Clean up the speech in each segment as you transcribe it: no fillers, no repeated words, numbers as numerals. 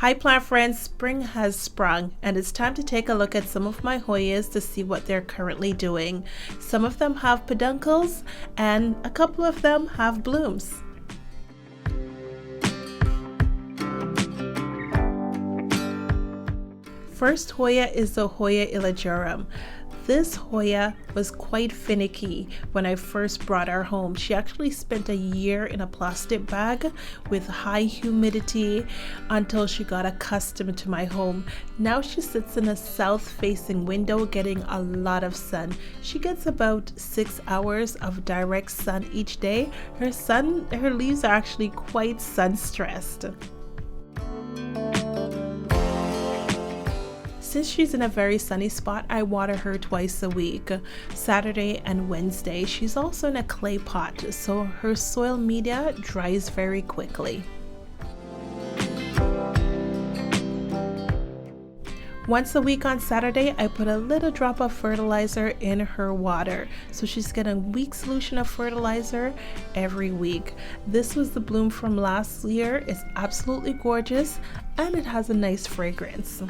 Hi plant friends, spring has sprung and it's time to take a look at some of my Hoyas to see what they're currently doing. Some of them have peduncles and a couple of them have blooms. First Hoya is the hoyaellagiorum. This Hoya was quite finicky when I first brought her home. She actually spent a year in a plastic bag with high humidity until she got accustomed to my home. Now she sits in a south-facing window getting a lot of sun. She gets about 6 hours of direct sun each day. Her leaves are actually quite sun-stressed. Since she's in a very sunny spot, I water her twice a week, Saturday and Wednesday. She's also in a clay pot, so her soil media dries very quickly. Once a week on Saturday, I put a little drop of fertilizer in her water. So she's getting a weak solution of fertilizer every week. This was the bloom from last year. It's absolutely gorgeous and it has a nice fragrance.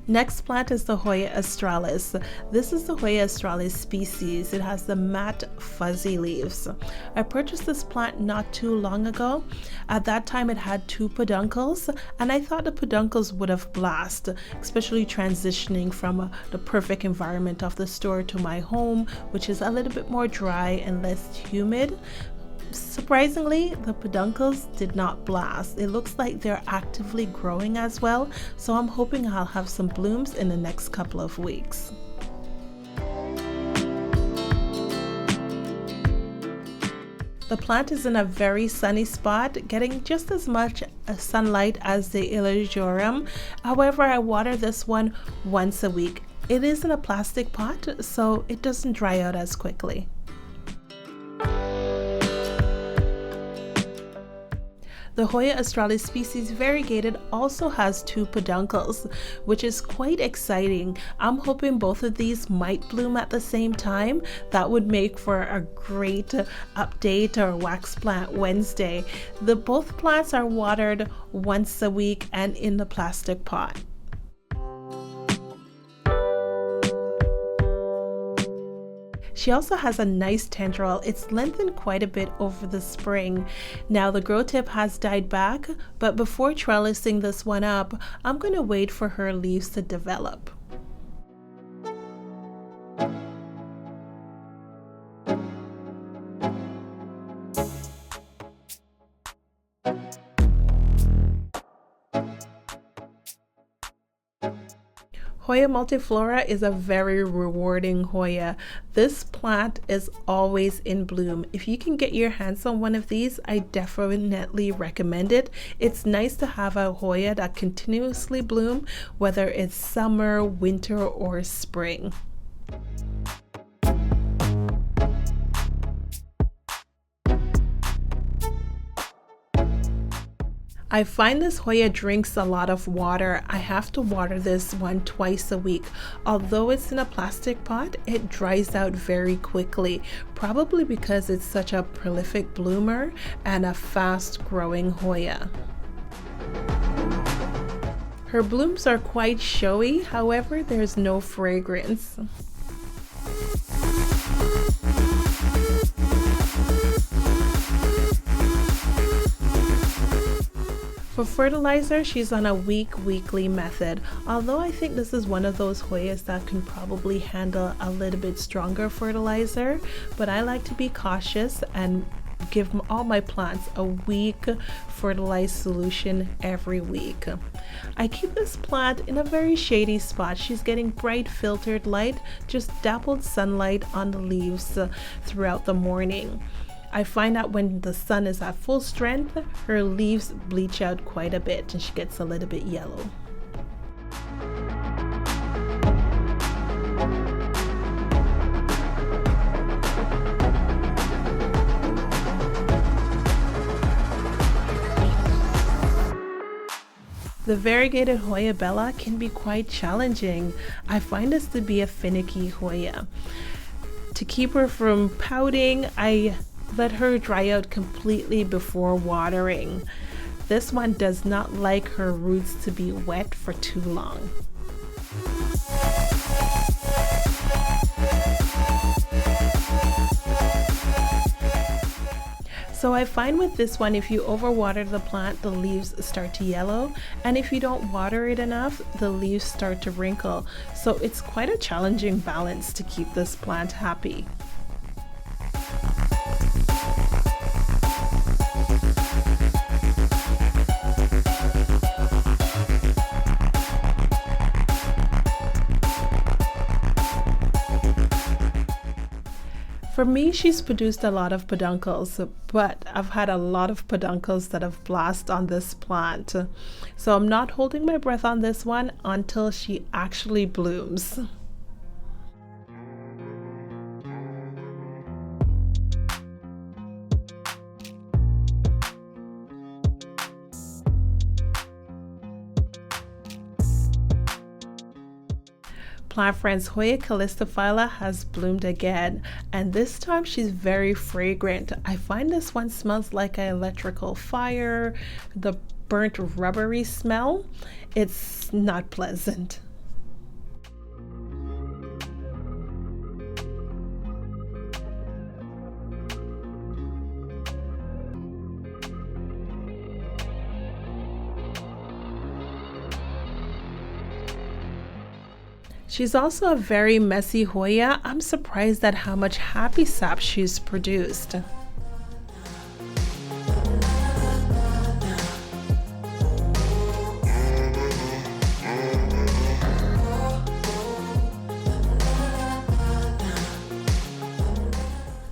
Next plant is the hoyaaustralis. This is the hoyaaustralis species. It has the matte fuzzy leaves. I purchased this plant not too long ago. At that time it had 2 peduncles and I thought the peduncles would have blasted, especially transitioning from the perfect environment of the store to my home, which is a little bit more dry and less humid. Surprisingly, the peduncles did not blast. It looks like they're actively growing as well, so I'm hoping I'll have some blooms in the next couple of weeks. The plant is in a very sunny spot, getting just as much sunlight as the hoyailagiorum. However, I water this one once a week. It is in a plastic pot, so it doesn't dry out as quickly. The hoyaaustralis species variegated also has 2 peduncles, which is quite exciting. I'm hoping both of these might bloom at the same time. That would make for a great update or wax plant Wednesday. Both plants are watered once a week and in the plastic pot. She also has a nice tendril. It's lengthened quite a bit over the spring. Now the grow tip has died back, but before trellising this one up, I'm going to wait for her leaves to develop. Hoya multiflora is a very rewarding Hoya. This plant is always in bloom. If you can get your hands on one of these, I definitely recommend it. It's nice to have a Hoya that continuously bloom, whether it's summer, winter, or spring. I find this Hoya drinks a lot of water. I have to water this one twice a week. Although it's in a plastic pot, it dries out very quickly, probably because it's such a prolific bloomer and a fast growing Hoya. Her blooms are quite showy, however, there's no fragrance. For fertilizer, she's on a weekly method. Although I think this is one of those Hoyas that can probably handle a little bit stronger fertilizer, but I like to be cautious and give all my plants a week fertilized solution every week. I keep this plant in a very shady spot. She's getting bright filtered light, just dappled sunlight on the leaves throughout the morning. I find that when the sun is at full strength, her leaves bleach out quite a bit and she gets a little bit yellow. The variegated Hoya bella can be quite challenging. I find this to be a finicky Hoya. To keep her from pouting, I let her dry out completely before watering. This one does not like her roots to be wet for too long. So I find with this one, if you overwater the plant, the leaves start to yellow, and if you don't water it enough, the leaves start to wrinkle. So it's quite a challenging balance to keep this plant happy. For me, she's produced a lot of peduncles, but I've had a lot of peduncles that have blast on this plant. So I'm not holding my breath on this one until she actually blooms. Plant friends, hoyacallistophylla has bloomed again, and this time she's very fragrant. I find this one smells like an electrical fire, the burnt rubbery smell. It's not pleasant. She's also a very messy Hoya. I'm surprised at how much happy sap she's produced.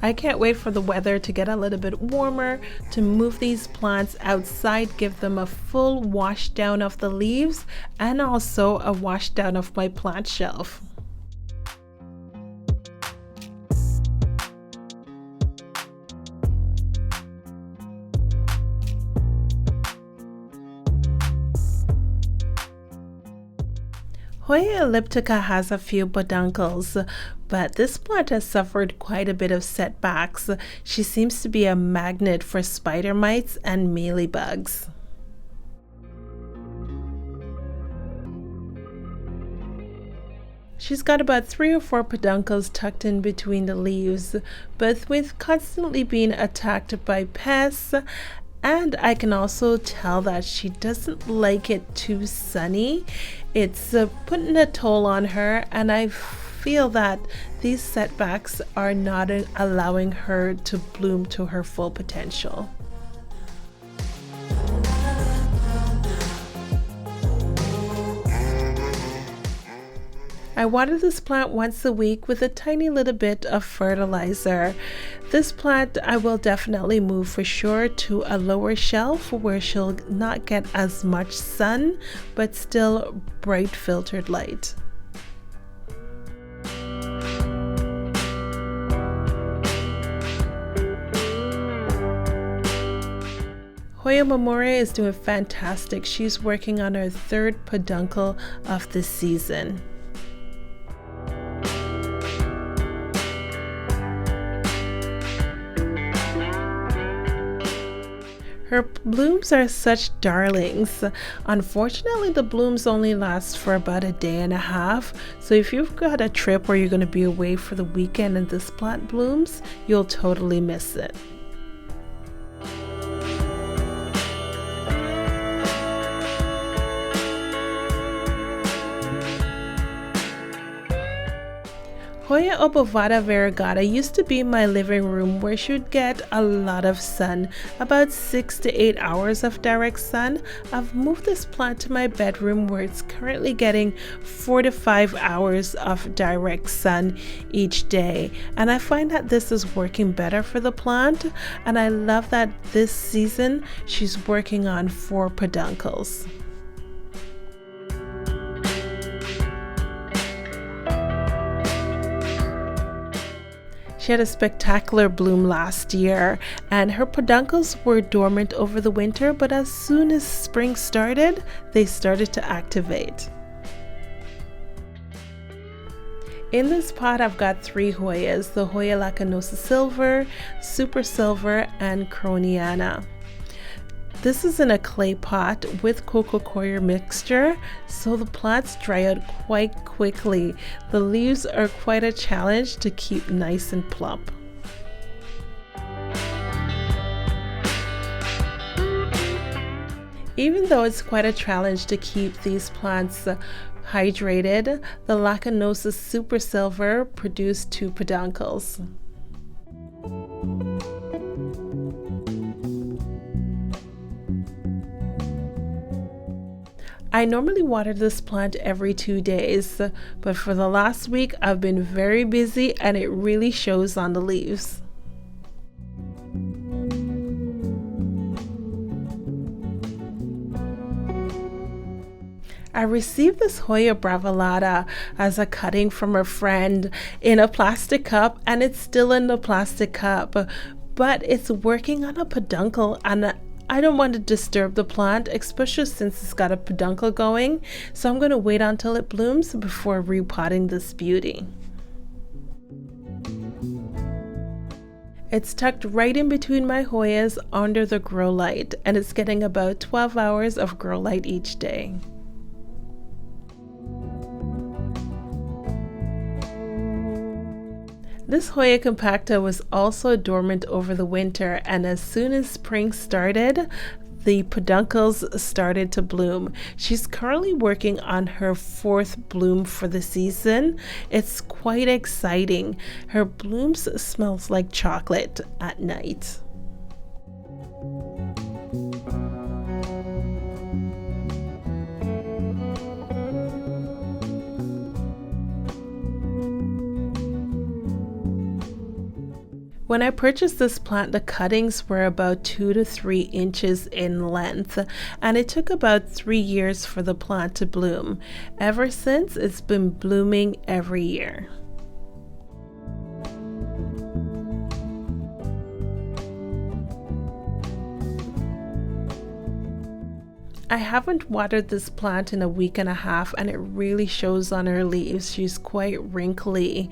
I can't wait for the weather to get a little bit warmer, to move these plants outside, give them a full wash down of the leaves and also a wash down of my plant shelf. Hoyaelliptica has a few peduncles, but this plant has suffered quite a bit of setbacks. She seems to be a magnet for spider mites and mealybugs. She's got about 3 or 4 peduncles tucked in between the leaves, but with constantly being attacked by pests. And I can also tell that she doesn't like it too sunny. It's putting a toll on her, and I feel that these setbacks are not allowing her to bloom to her full potential. I water this plant once a week with a tiny little bit of fertilizer. This plant I will definitely move for sure to a lower shelf where she'll not get as much sun, but still bright filtered light. Hoya Mamore is doing fantastic. She's working on her 3rd peduncle of the season. Her blooms are such darlings. Unfortunately, the blooms only last for about a day and a half. So if you've got a trip where you're going to be away for the weekend and this plant blooms, you'll totally miss it. Hoyaobovatavariegata used to be my living room where she would get a lot of sun, about 6 to 8 hours of direct sun. I've moved this plant to my bedroom where it's currently getting 4 to 5 hours of direct sun each day, and I find that this is working better for the plant, and I love that this season she's working on 4 peduncles. She had a spectacular bloom last year, and her peduncles were dormant over the winter, but as soon as spring started, they started to activate. In this pot, I've got 3 Hoyas, the hoyalacunosasilver, super silver, and croniana. This is in a clay pot with coco coir mixture, so the plants dry out quite quickly. The leaves are quite a challenge to keep nice and plump. Even though it's quite a challenge to keep these plants hydrated, the Lacunosa super silver produced 2 peduncles. I normally water this plant every 2 days, but for the last week I've been very busy and it really shows on the leaves. I received this Hoya bravellata as a cutting from a friend in a plastic cup, and it's still in the plastic cup, but it's working on a peduncle, and I don't want to disturb the plant, especially since it's got a peduncle going, so I'm going to wait until it blooms before repotting this beauty. It's tucked right in between my Hoyas under the grow light, and it's getting about 12 hours of grow light each day. This Hoyacompacta was also dormant over the winter, and as soon as spring started, the peduncles started to bloom. She's currently working on her 4th bloom for the season. It's quite exciting. Her blooms smells like chocolate at night. When I purchased this plant, the cuttings were about 2 to 3 inches in length, and it took about 3 years for the plant to bloom. Ever since, it's been blooming every year. I haven't watered this plant in a week and a half, and it really shows on her leaves. She's quite wrinkly.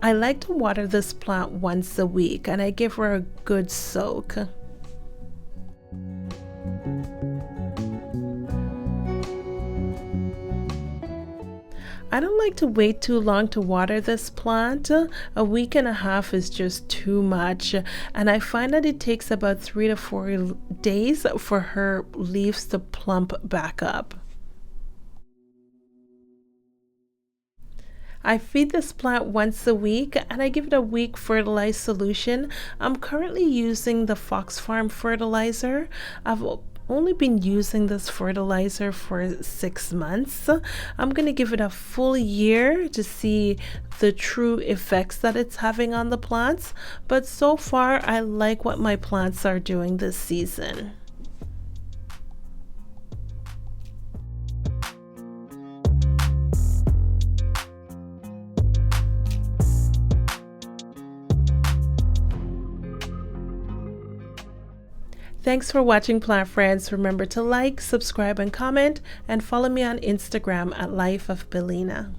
I like to water this plant once a week, and I give her a good soak. I don't like to wait too long to water this plant. A week and a half is just too much, and I find that it takes about 3 to 4 days for her leaves to plump back up. I feed this plant once a week, and I give it a week fertilized solution. I'm currently using the Fox Farm fertilizer. I've only been using this fertilizer for 6 months. I'm going to give it a full year to see the true effects that it's having on the plants, but so far I like what my plants are doing this season. Thanks for watching, plant friends. Remember to like, subscribe, and comment, and follow me on Instagram at Life of Bellina.